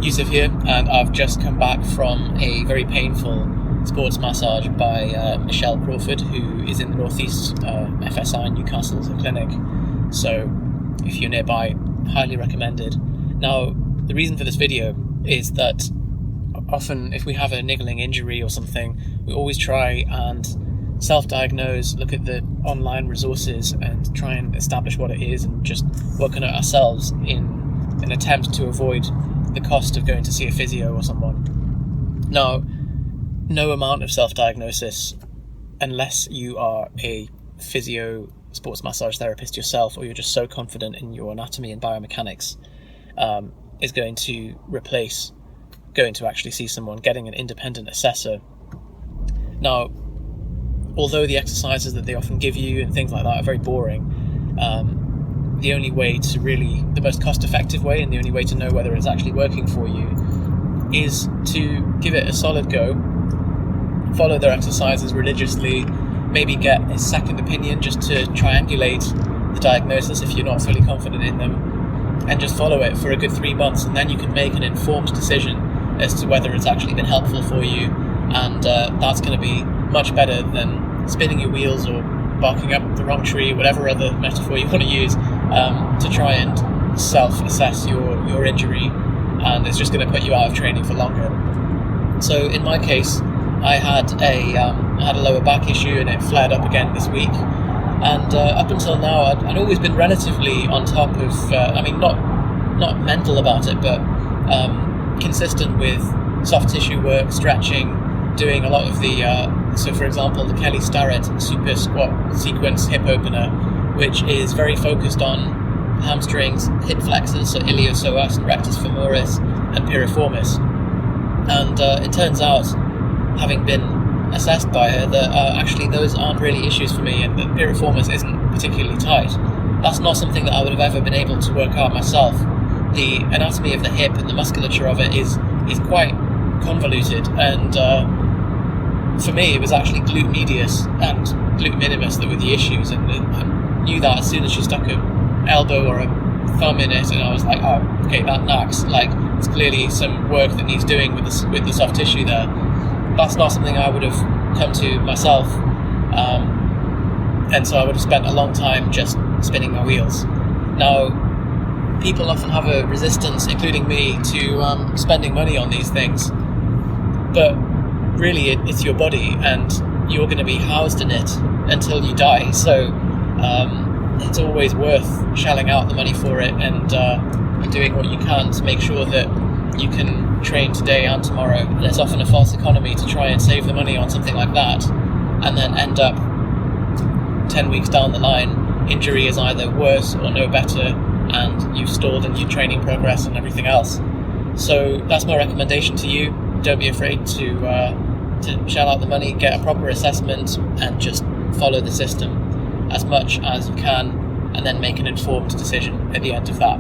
Yusuf here, and I've just come back from a very painful sports massage by Michelle Crawford, who is in the northeast, FSI Newcastle's clinic. So if you're nearby, highly recommended. Now, the reason for this video is that often if we have a niggling injury or something, we always try and self-diagnose, look at the online resources and try and establish what it is and just work on it ourselves in an attempt to avoid the cost of going to see a physio or someone. Now, no amount of self-diagnosis, unless you are a physio sports massage therapist yourself, or you're just so confident in your anatomy and biomechanics, is going to replace going to actually see someone, getting an independent assessor. Now, although the exercises that they often give you and things like that are very boring, the only way to really, the most cost-effective way and the only way to know whether it's actually working for you is to give it a solid go, follow their exercises religiously, maybe get a second opinion just to triangulate the diagnosis if you're not fully confident in them, and just follow it for a good 3 months, and then you can make an informed decision as to whether it's actually been helpful for you, and that's going to be much better than spinning your wheels or barking up the wrong tree, whatever other metaphor you want to use, to try and self-assess your injury, and it's just going to put you out of training for longer. So in my case, I had a lower back issue and it flared up again this week, and up until now I'd always been relatively on top of, not mental about it, but consistent with soft tissue work, stretching, doing a lot of the so for example the Kelly Starrett super squat sequence hip opener, which is very focused on hamstrings, hip flexors, so iliopsoas and rectus femoris and piriformis. And it turns out, having been assessed by her, that actually those aren't really issues for me, and the piriformis isn't particularly tight. That's not something that I would have ever been able to work out myself. The anatomy of the hip and the musculature of it is quite convoluted, and for me it was actually glute medius and glute minimus that were the issues, and I knew that as soon as she stuck an elbow or a thumb in it, and I was like, oh, okay, that knacks. Like, there's clearly some work that needs doing with the soft tissue there. That's not something I would have come to myself, and so I would have spent a long time just spinning my wheels. Now, people often have a resistance, including me, to spending money on these things, but really it's your body and you're going to be housed in it until you die, so it's always worth shelling out the money for it and doing what you can to make sure that you can train today and tomorrow. And it's often a false economy to try and save the money on something like that and then end up 10 weeks down the line, injury is either worse or no better, and you've stalled in your training progress and everything else. So that's my recommendation to you. Don't be afraid to shell out the money, get a proper assessment, and just follow the system as much as you can, and then make an informed decision at the end of that.